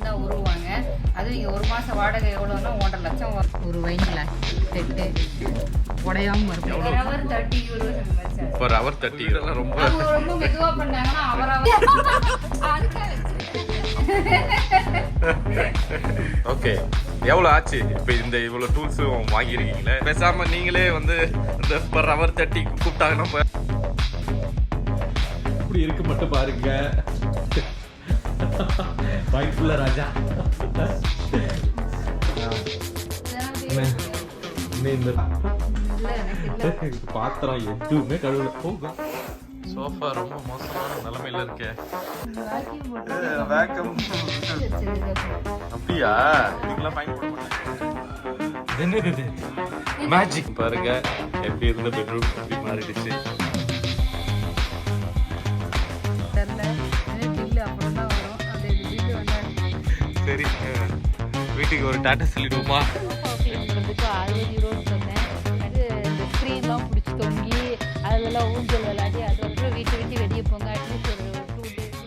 தான் உருவாங்க. அதுவும் இங்கே ஒரு மாதம் வாடகை எவ்வளோன்னா 1.5 லட்சம் ஒரு வைன் கிளாஸ் செட்டு உடையாம இருக்கும். ஒரு ஹவர் 30 யூரோஸ். ஒரு ஹவர் 30 யூரோ ரொம்ப ரொம்ப மெதுவாக பண்ணாங்கன்னா அவர் ஓகே. எவ்வளோ ஆச்சு இப்போ இந்த இவ்வளோ டூல்ஸும் வாங்கியிருக்கீங்களே? பேசாம நீங்களே வந்து இந்த பர் ஹவர் 30 கூப்பிட்டாங்கன்னா இப்படி இருக்கு மட்டும் பாருங்க. வாய்ப்புள்ள ராஜா பாத்திரம் எதுவுமே கழுவுல போகும். சோஃபா ரொம்ப மோசமான நிலைமையில இருக்கே. அப்படியா? இதுக்கெல்லாம் ஃபைன் போட மாட்டாங்க. என்னது மேஜிக் பாருங்க. எப்படி இருந்த பெட்ரூம் எப்படி மாறிடுச்சு. சரி வீட்டுக்கு ஒரு டாட்டா சொல்லிடுவோமா? 60 யூரோன்னு சொன்னேன். அது இந்த ஸ்க்ரீன்லாம் பிடிச்சி தொங்கி அதெல்லாம் ஊஞ்சல் விளையாடி அதுக்கப்புறம் வீட்டை விட்டு வெளியே போங்க. அட்லீஸ்ட் ஒரு 2 days.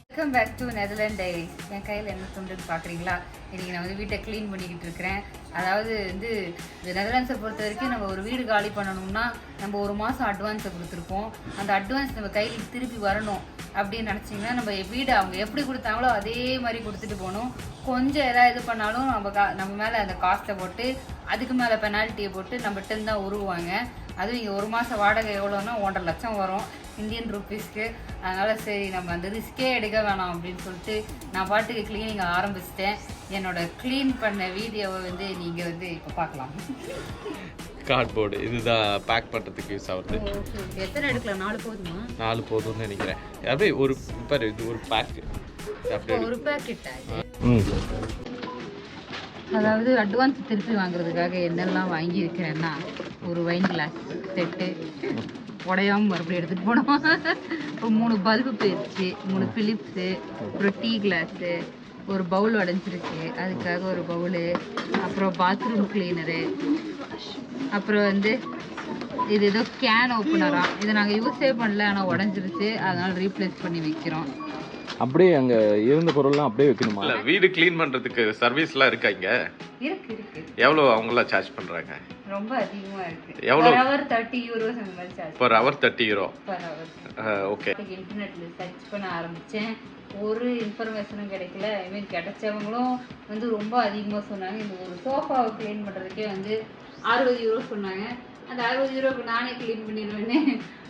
Welcome back to Netherland diaries. என் கையில் என்ன சொல்றது பார்க்குறீங்களா? இன்றைக்கி நான் வந்து வீட்டை க்ளீன் பண்ணிக்கிட்டு இருக்கிறேன். அதாவது வந்து இந்த நெதர்லாண்ட்ஸை பொறுத்த வரைக்கும் நம்ம ஒரு வீடு காலி பண்ணணும்னா நம்ம ஒரு மாதம் அட்வான்ஸை கொடுத்துருப்போம். அந்த அட்வான்ஸ் நம்ம கையில் திருப்பி வரணும் அப்படின்னு நினச்சிங்கன்னா நம்ம வீடை அவங்க எப்படி கொடுத்தாங்களோ அதே மாதிரி கொடுத்துட்டு போகணும். கொஞ்சம் எதாவது இது பண்ணாலும் நம்ம மேலே அந்த காஸ்ட்டை போட்டு அதுக்கு மேலே பெனால்ட்டியை போட்டு நம்மகிட்ட தான் உருவாங்க. அதுவும் இங்கே ஒரு மாதம் வாடகை எவ்வளோன்னா 1.5 லட்சம் வரும் இந்தியன் ருப்பீஸ்க்கு. அதனால் சரி நம்ம அந்த ரிஸ்கே எடுக்க வேணாம் அப்படின்னு சொல்லிட்டு நான் பாட்டுக்கு க்ளீனிங் ஆரம்பிச்சிட்டேன். என்னோட க்ளீன் பண்ண வீடியோவை வந்து நீங்கள் வந்து இப்போ பார்க்கலாம். கார்ட்போர்டு இதுதான் பேக் பண்ணுறதுக்கு யூஸ் ஆகுது. எத்தனை எடுக்கலாம்? 4 போதுமா? 4 போதும்னு நினைக்கிறேன். அப்படியே ஒரு பேர் இது ஒரு பேக்கு ஒரு பேக்கெட்டா? அதாவது அட்வான்ஸ் திருப்பி வாங்குறதுக்காக என்னெல்லாம் வாங்கியிருக்கிறேன்னா ஒரு வைன் கிளாஸ் செட்டு உடையாமல் மறுபடியும் எடுத்துகிட்டு போனோம். ஒரு 3 பல்பு போயிடுச்சு, 3 பிலிப்ஸு, ஒரு டீ கிளாஸு, ஒரு பவுல் உடஞ்சிருக்கு அதுக்காக ஒரு பவுலு, அப்புறம் பாத்ரூம் கிளீனரு, அப்புறம் வந்து இது ஏதோ கேன் ஓப்பனரா. இதை நாங்கள் யூஸே பண்ணல, ஆனால் உடஞ்சிருச்சு. அதனால் ரீப்ளேஸ் பண்ணி வைக்கிறோம். அப்படியே அங்கே இருந்த பொருள்லாம் அப்படியே வைக்கணுமா? இல்லை வீடு க்ளீன் பண்ணுறதுக்கு சர்வீஸ்லாம் இருக்கா இங்கே? இருக்கு. எவ்வளோ அவங்களாம் சார்ஜ் பண்ணுறாங்க? ரொம்ப அதிகமாக இருக்கு. எவ்வளோ? ஹவர் 30 யூரோஸ் அந்த மாதிரி charge. Per hour 30 euro per hour. Okay. இன்டர்நெட்ல சர்ச் பண்ண ஆரம்பித்தேன். ஒரு இன்ஃபர்மேஷனும் கிடைக்கல. ஐ மீன் கிடைச்சவங்களும் வந்து ரொம்ப அதிகமாக சொன்னாங்க. இந்த ஒரு சோஃபாவை க்ளீன் பண்ணுறதுக்கே வந்து 60 யூரோ சொன்னாங்க. அந்த 60 யூரோக்கு நானே க்ளீன் பண்ணிடுவேன்னு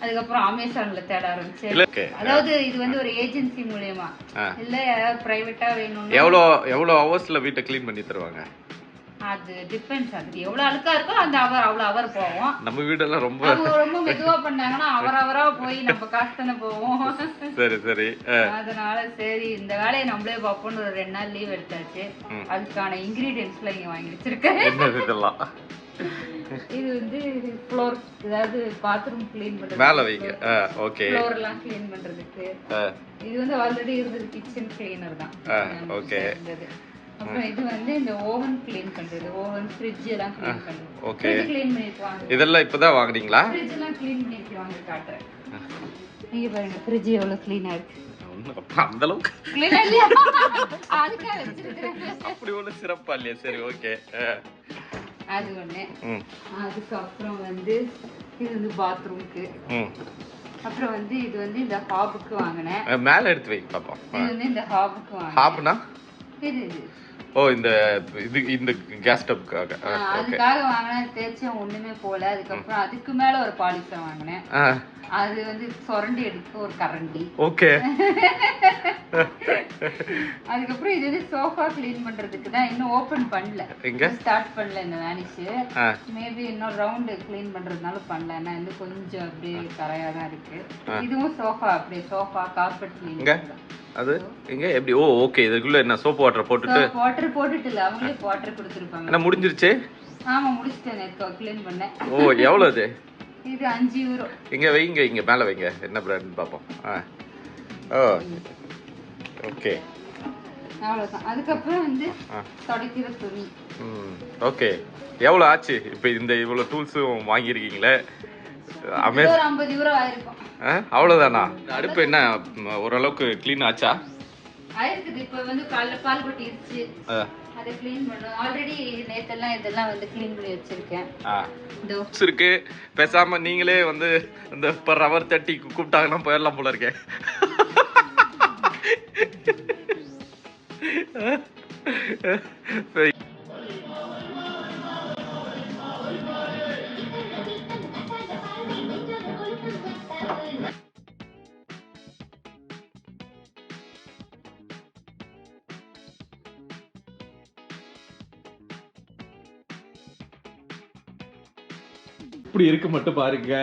அதுக்கப்புறம் அமேசான்ல தேட ஆரம்பிச்சேன். அதாவது இது வந்து ஒரு ஏஜென்சி மூலமா இல்ல யாராவது பிரைவேட்டா வேணும். எவ்வளோ ஹவர்ஸ்ல வீட்டை க்ளீன் பண்ணி தருவாங்க? அது டிபெண்ட்ஸ். அதுக்கு எவ்வளவு அழுக்கா இருக்கோ அந்த அவ்வளவு அவர் போவோம். நம்ம வீடெல்லாம் ரொம்ப மெதுவா பண்ணாங்கன்னா அவரா போய் நம்ம காசு தானே போவோம். சரி. அதனால சரி இந்த வேலையை நம்மளே பார்ப்போம்னு ஒரு 2 நாள் லீவ் எடுத்தாச்சு. அதுக்கான இன்கிரீடியன்ஸ்லாம் இங்க வாங்கி வச்சிருக்கேன். இது வந்து ஃப்ளோர், அதாவது பாத்ரூம் க்ளீன் பண்றது, மேல வைங்க. ஓகே. ஃப்ளோர் எல்லாம் க்ளீன் பண்றதுக்கு. இது வந்து ஆல்ரெடி இருந்தது கிச்சன் கிளீனர் தான். ஓகே. அப்புறம் இது வந்து இந்த ஓவன் க்ளீன் பண்றது, ஓவன் ஃப்ரிட்ஜ் எல்லாம் க்ளீன் பண்றது. ஓகே. க்ளீன் பண்ணிடுவாங்க. இதெல்லாம் இப்போதான் வாங்குனீங்களா? ஃப்ரிட்ஜ் எல்லாம் க்ளீன் பண்ணிடுவாங்க. காட்டுறேன். நீங்க பாருங்க ஃப்ரிட்ஜ் எவ்வளவு க்ளீனா இருக்கு. அந்த அளவுக்கு க்ளீனா இல்லையா? அதுக்காக வச்சிருக்கேன். அப்படி ஒண்ணு சிறப்பா இல்லையா? சரி ஓகே. அது ஒண்ணு. அதுக்கப்புறம் வந்து இது வந்து பாத்ரூம்க்கு. அப்புறம் வந்து இது வந்து இந்த ஹாபுக்கு வாங்கினேன். மேல எடுத்து வைங்க பாப்போம். இது வந்து இந்த ஹாபுக்கு வாங்கினேன். ஹாப்னா இது இந்த இந்த கேஸ் ஸ்டவ்க்காக அதுக்காக வாங்கினேன். தேய்ச்சேன், ஒண்ணுமே போல. அதுக்கப்புறம் அதுக்கு மேல ஒரு பாலிஷை வாங்கினேன். அது வந்து சொரண்டி எடுக்க ஒரு கரண்டி. ஓகே. அதுக்கப்புறம் இது வந்து சோஃபா க்ளீன் பண்றதுக்கு தான். இன்னும் ஓபன் பண்ணல, ஸ்டார்ட் பண்ணல இந்த வேனிஷ். மேபி இன்னும் ரவுண்ட் க்ளீன் பண்றதுனால பண்ணல. ஏன்னா வந்து கொஞ்சம் அப்படியே கரையா தான் இருக்கு. இதுவும் சோஃபா, அப்படியே சோஃபா கார்பெட் க்ளீன். அது எங்க எப்படி? ஓ ஓகே. இதுக்குள்ள என்ன சோப் வாட்டர் போட்டுட்டு இல்ல, அவங்களே வாட்டர் கொடுத்துருப்பாங்க. என்ன முடிஞ்சிருச்சு? ஆமா முடிச்சிட்டேன். நேத்து க்ளீன் பண்ணேன். ஓ எவ்வளவு அது? இது 5 யூரோ. இங்க வைங்க, இங்க மேல வைங்க. என்ன பிராண்ட் பாப்போம். ஓ ஓகே. அவ்வளவுதான். அதுக்கப்புறம் வந்து துடைக்கிற துணி. ஓகே. எவ்வளவு ஆச்சு இப்போ இந்த இவ்வளவு டூல்ஸும் வாங்கியிருக்கீங்களே? அமேஸ் ஒரு 50 யூரோ ஆயிருக்கும். அவ்வளோதானா? அடுப்பு என்ன ஓரளவுக்கு க்ளீன் ஆச்சா? ஆயிருக்குது. இப்போ வந்து காலைல பால் கொட்டிடுச்சு, அதை க்ளீன் பண்ணோம். ஆல்ரெடி நேத்தெல்லாம் இதெல்லாம் வந்து க்ளீன் பண்ணி வச்சிருக்கேன். இருக்கு. பேசாம நீங்களே வந்து இந்த பர் ஹவர் 30 கூப்பிட்டாங்கன்னா போயிடலாம் போல இருக்கேன். இப்படி இருக்கு மட்டும் பாருங்க.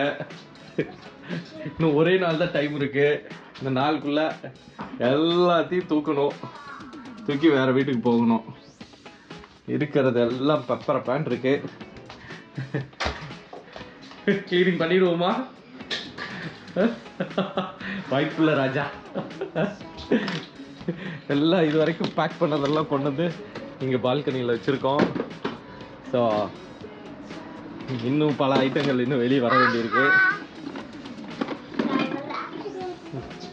இன்னும் ஒரே நாள் தான் டைம் இருக்கு. இந்த நாளுக்குள்ள எல்லாத்தையும் தூக்கணும், தூக்கி வேற வீட்டுக்கு போகணும். இருக்கிறது எல்லாம் பெப்பர் பேண்ட் இருக்கு. கிளீனிங் பண்ணிடுவோமா? வாய்ப்புள்ள ராஜா. எல்லாம் இது வரைக்கும் பேக் பண்ணதெல்லாம் கொண்டு வந்து இங்கே பால்கனியில் வச்சுருக்கோம். ஸோ இன்னும் பல ஐட்டங்கள் இன்னும் வெளியே வர வேண்டியிருக்கு.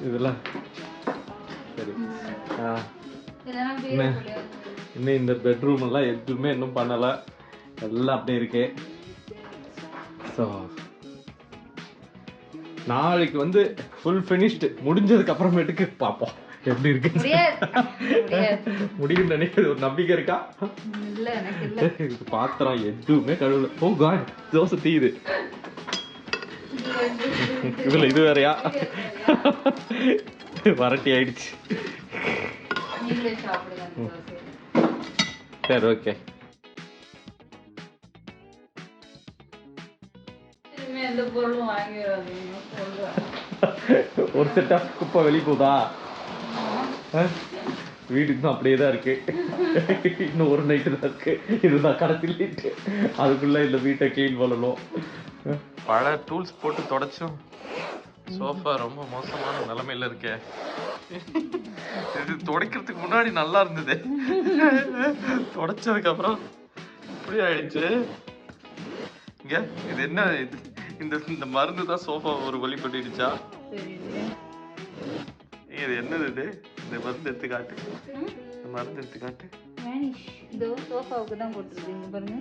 இதெல்லாம் சரி. இன்னும் இந்த பெட்ரூம் எல்லாம் எதுவுமே இன்னும் பண்ணலை, எல்லாம் அப்படியே இருக்கு. ஸோ நாளைக்கு வந்து ஃபுல் ஃபினிஷ்டு முடிஞ்சதுக்கு அப்புறமேட்டுக்கு பார்ப்போம் எப்படி இருக்கு. முடியும் நினைக்கிறது ஒரு நம்பிக்கை இருக்கா? பாத்திரம் எதுவுமே கழுவல. ஓ காட், தோசை தீயுது. இதுல இது வேறையா? வரட்டி ஆயிடுச்சு. சரி ஓகே. ஒரு செட் ஆஃப் குப்பை வெளியே போதா? வீடு இன்னும் அப்படியே தான் இருக்கு. இன்னும் ஒரு நைட்டு தான் இருக்கு. இதுதான் கடைசி நைட்டு. அதுக்குள்ள இந்த வீட்டை கிளீன் பண்ணணும். பல டூல்ஸ் போட்டு தொடச்சும் சோஃபா ரொம்ப மோசமான நிலைமையில இருக்கே. இது துடைக்கிறதுக்கு முன்னாடி நல்லா இருந்தது, தொடச்சதுக்கு அப்புறம் இப்படி ஆயிடுச்சு. இங்க இது என்ன? இது இந்த மருந்து தான் சோஃபா ஒரு வழி பண்ணிடுச்சா? இது என்னது? இது இந்த மருந்து எடுத்து காட்டு. இந்த மருந்து எடுத்து காட்டு. இதோ சோஃபாவுக்கு தான் போட்டுருக்கீங்க பாருங்க.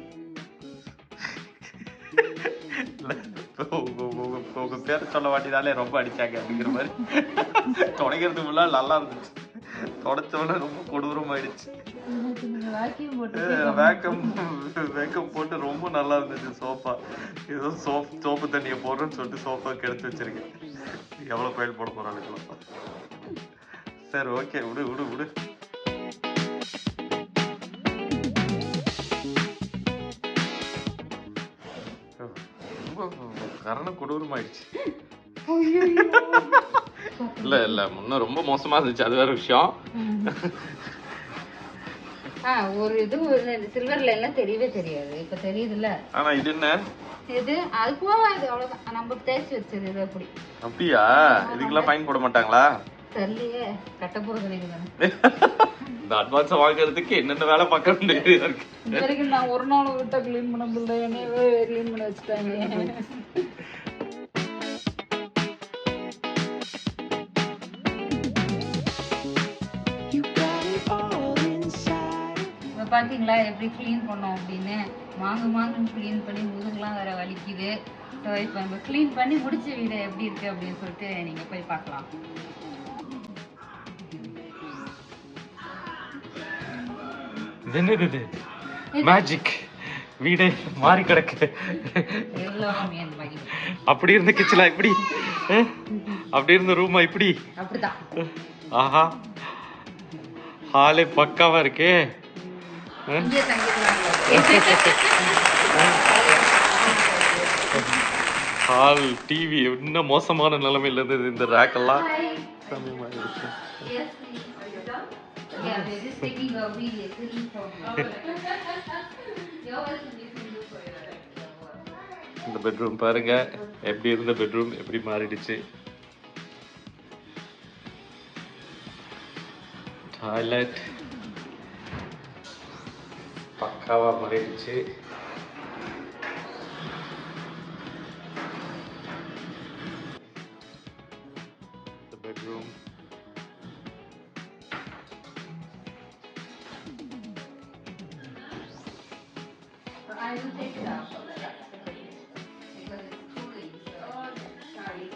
உங்க பேரை சொல்ல மாட்டினாலே ரொம்ப அடிச்சாங்க அப்படிங்கிற மாதிரி. தொடங்கிறதுக்கு முன்னாடி நல்லா இருந்துச்சு, தொடச்சவன ரொம்ப கொடூரமாயிடுச்சு. வேக்கம் போட்டு ரொம்ப நல்லா இருந்துச்சு சோஃபா. ஏதோ சோப்பு தண்ணியை போடுறேன்னு சொல்லிட்டு சோஃபா கெடுத்து வச்சிருக்கேன். எவ்வளோ கோயில் போட போறாளுக்கலாம். சரி ஓகே, விடு விடு விடு. கரண கொடூரமாயிடுச்சு. இல்ல இல்ல, முன்ன ரொம்ப மோசமா இருந்துச்சு, அது வேற விஷயம். ஒரு இது சில்வர்ல எல்லாம் தெரியவே தெரியாது, இப்ப தெரியுதுல்ல. ஆனா இது என்ன? இது அது போவாது, அவ்வளவுதான். நம்ம தேய்ச்சி வச்சது இது. அப்படி அப்படியா? இதுக்கெல்லாம் ஃபைன் போட மாட்டாங்களா? தெரியலையே, கட்ட போறது நீங்க தானே. இந்த அட்வான்ஸ் வாங்குறதுக்கு என்னென்ன வேலை பார்க்க வேண்டியது இருக்கு. இது வரைக்கும் நான் ஒரு நாள் விட்டா கிளீன் பண்ண முடியல, என்னையவே கிளீன் பண்ண வச்சுட்டாங்க. பார்த்தீங்களா எப்படி க்ளீன் பண்ணோம் அப்படின்னு? மாங்குன்னு க்ளீன் பண்ணி முதுகுலாம் வேற வலிக்குது. ஸோ இப்போ நம்ம க்ளீன் பண்ணி முடிச்ச வீடு எப்படி இருக்கு அப்படின்னு சொல்லிட்டு நீங்கள் போய் பார்க்கலாம். என்னது மேஜிக்? வீடே மாறி கிடக்கு. அப்படி இருந்த கிச்சனா இப்படி, அப்படி இருந்த ரூமா இப்படி. அப்படிதான். ஆஹா, ஹாலே பக்காவா இருக்கே. ஹால் டிவி இன்னும் மோசமான நிலைமையில இருந்தது. இந்த ரேக் எல்லாம் இந்த பெட்ரூம் பாருங்க, எப்படி இருந்த பெட்ரூம் எப்படி மாறிடுச்சு. டாய்லெட் பக்காவா மாறிடுச்சு. Bedroom. I will take it out because it's cooling. Sorry.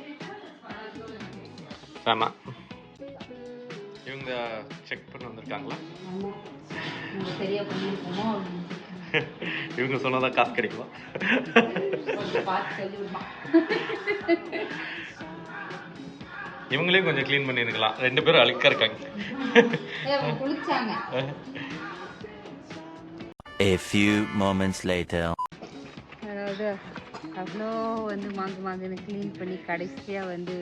ஆமா. இவங்க செக் பண்ண வந்திருக்காங்களா? நம்ம சரியா பண்ணிருக்கோமோ இவங்க சொன்னதான் காசு கிடைக்குமா? இவங்களையும் கொஞ்சம் க்ளீன் பண்ணிருக்கலாம். 2 பேரும் அழுக்கா இருக்காங்க. குளிச்சாங்க. A few moments later. அதாவது அவ்வளோ வந்து மாங்குன்னு க்ளீன் பண்ணி கடைசியாக வந்து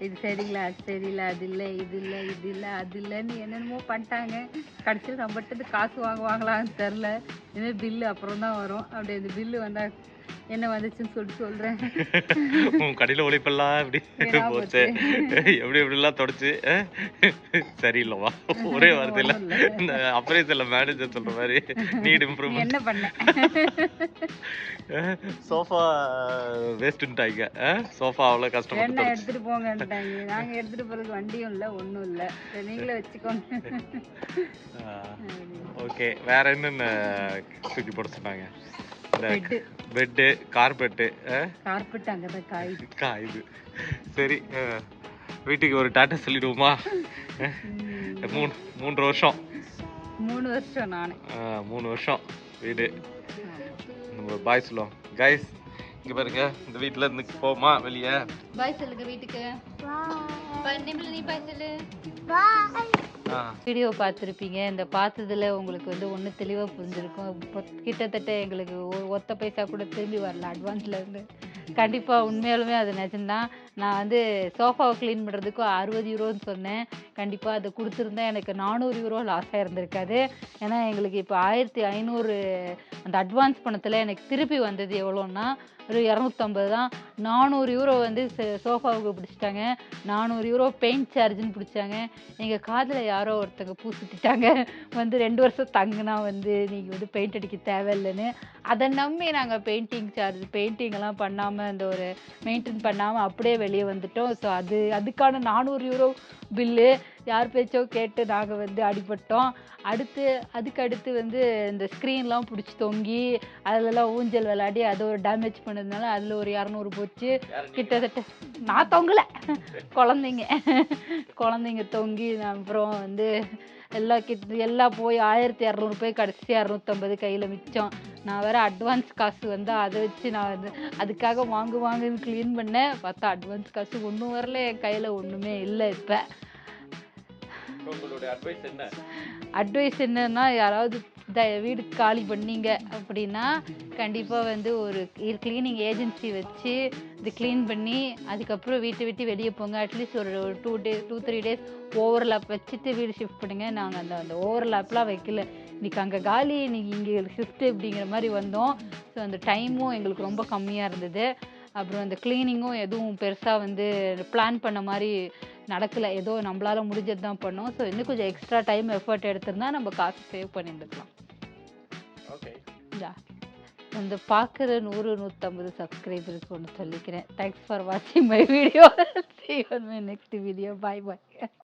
இது சரியில்லை அது சரியில்லை அது இல்லை இது இல்லை இது இல்லை அது இல்லைன்னு என்னென்னமோ பண்ணிட்டாங்க. கடைசியில் நம்மகிட்ட காசு வாங்குவாங்களான்னு தெரில. இனிமேல் பில்லு அப்புறம் தான் வரும். அப்படி இந்த பில்லு வந்தால் என்ன வந்துச்சுன்னு சொல்கிறேன். உன் கடையில் உழைப்பெல்லாம் எப்படி போச்சு, எப்படி எப்படிலாம் தொடச்சு சரியில்லைவா ஒரே வாரத்தில் இந்த அப்ரைசல்ல மேனேஜர் சொல்ற மாதிரி நீட் இம்ப்ரூவ்மெண்ட். என்ன பண்ண சோஃபா வேஸ்ட்டுட்டாங்க. சோஃபா அவ்வளோ கஷ்டப்பட்டு என்ன எடுத்துட்டு போங்கன்ட்டாங்க. நாங்கள் எடுத்துட்டு போறதுக்கு வண்டியும் இல்லை ஒன்றும் இல்லை. நீங்களே வச்சுக்கோங்க. ஓகே, வேற என்னென்ன தூக்கி போட சொன்னாங்க? Bed, carpet. அங்கே தான் காயுது. சரி, வீட்டுக்கு ஒரு டாட்டா சொல்லிடுவோமா? 3 வருஷம். 3 வருஷம் நான் 3 வருஷம் வீடு. நம்ம பாய் சொல்லுவோம். கைஸ் இங்க பாருங்க, இந்த வீட்டுல இருந்து போமா வெளியே. பாய் சொல்லுங்க வீட்டுக்கு. நீ பாய் சொல்லு. வீடியோ பார்த்துருப்பீங்க. இந்த பார்த்ததுல உங்களுக்கு வந்து ஒன்று தெளிவாக புரிஞ்சிருக்கும். இப்போ கிட்டத்தட்ட எங்களுக்கு ஒத்த பைசா கூட திரும்பி வரல அட்வான்ஸ்ல இருந்து. கண்டிப்பாக உண்மையாலுமே அது நிஜம்தான். நான் வந்து சோஃபாவை க்ளீன் பண்ணுறதுக்கு 60 யூரோன்னு சொன்னேன். கண்டிப்பாக அதை கொடுத்துருந்தேன் எனக்கு 400 யூரோ லாஸாக இருந்திருக்காது. ஏன்னா எங்களுக்கு இப்போ 1500 அந்த அட்வான்ஸ் பணத்தில் எனக்கு திருப்பி வந்தது எவ்வளோன்னா ஒரு 250 தான். 400 யூரோ வந்து சோஃபாவுக்கு பிடிச்சிட்டாங்க. 400 யூரோ பெயிண்ட் சார்ஜுன்னு பிடிச்சாங்க. எங்கள் காதில் யாரோ ஒருத்தங்க பூ சுற்றிட்டாங்க. வந்து 2 வருஷம் தங்குனா வந்து நீங்கள் வந்து பெயிண்ட் அடிக்க தேவையில்லைன்னு. அதை நம்பி நாங்கள் பெயிண்டிங்கெல்லாம் பண்ணாமல் அந்த ஒரு மெயின்டைன் பண்ணாமல் அப்படியே வெளியே வந்துட்டோம். ஸோ அதுக்கான 400 யூரோ பில்லு யார் பேச்சோ கேட்டு நாங்கள் வந்து அடிபட்டோம். அதுக்கு வந்து இந்த ஸ்க்ரீன்லாம் பிடிச்சி தொங்கி அதிலலாம் ஊஞ்சல் விளையாடி அதை ஒரு டேமேஜ் பண்ணதுனால அதில் ஒரு 200 போச்சு. கிட்டத்தட்ட நான் தொங்கலை, குழந்தைங்க தொங்கி அப்புறம் வந்து எல்லாம் போய் 1200 போய் கடைசி 250 கையில் மிச்சம். நான் வேறு அட்வான்ஸ் காசு வந்து அதை வச்சு நான் வந்து அதுக்காக வாங்குன்னு க்ளீன் பண்ணேன். பார்த்தா அட்வான்ஸ் காசு ஒன்றும் வரல, என் கையில் ஒன்றுமே இல்லை. இப்போ அட்வைஸ் என்னன்னா, யாராவது வீடு காலி பண்ணீங்க அப்படின்னா கண்டிப்பாக வந்து ஒரு க்ளீனிங் ஏஜென்சி வச்சு இது க்ளீன் பண்ணி அதுக்கப்புறம் வீட்டை விட்டு வெளியே போங்க. அட்லீஸ்ட் ஒரு 2-3 டேஸ் ஓவர்லேப் வச்சுட்டு வீடு ஷிஃப்ட் பண்ணுங்க. நாங்கள் அந்த ஓவர்லேப்லாம் வைக்கல. இன்றைக்கி அங்கே காலி, இன்றைக்கி இங்கே ஷிஃப்ட்டு அப்படிங்கிற மாதிரி வந்தோம். ஸோ அந்த டைமும் எங்களுக்கு ரொம்ப கம்மியாக இருந்தது. அப்புறம் அந்த க்ளீனிங்கும் எதுவும் பெருசாக வந்து பிளான் பண்ண மாதிரி நடக்கலை. ஏதோ நம்மளால் முடிஞ்சது தான் பண்ணோம். ஸோ இன்னும் கொஞ்சம் எக்ஸ்ட்ரா டைம் எஃபர்ட் எடுத்திருந்தா நம்ம காசு சேவ் பண்ணியிருந்துக்கலாம். அந்த பார்க்குற 100-150 சப்ஸ்கிரைபருக்கு ஒன்று சொல்லிக்கிறேன். தேங்க்ஸ் ஃபார் வாட்சிங் my video. See you on my next video. Bye.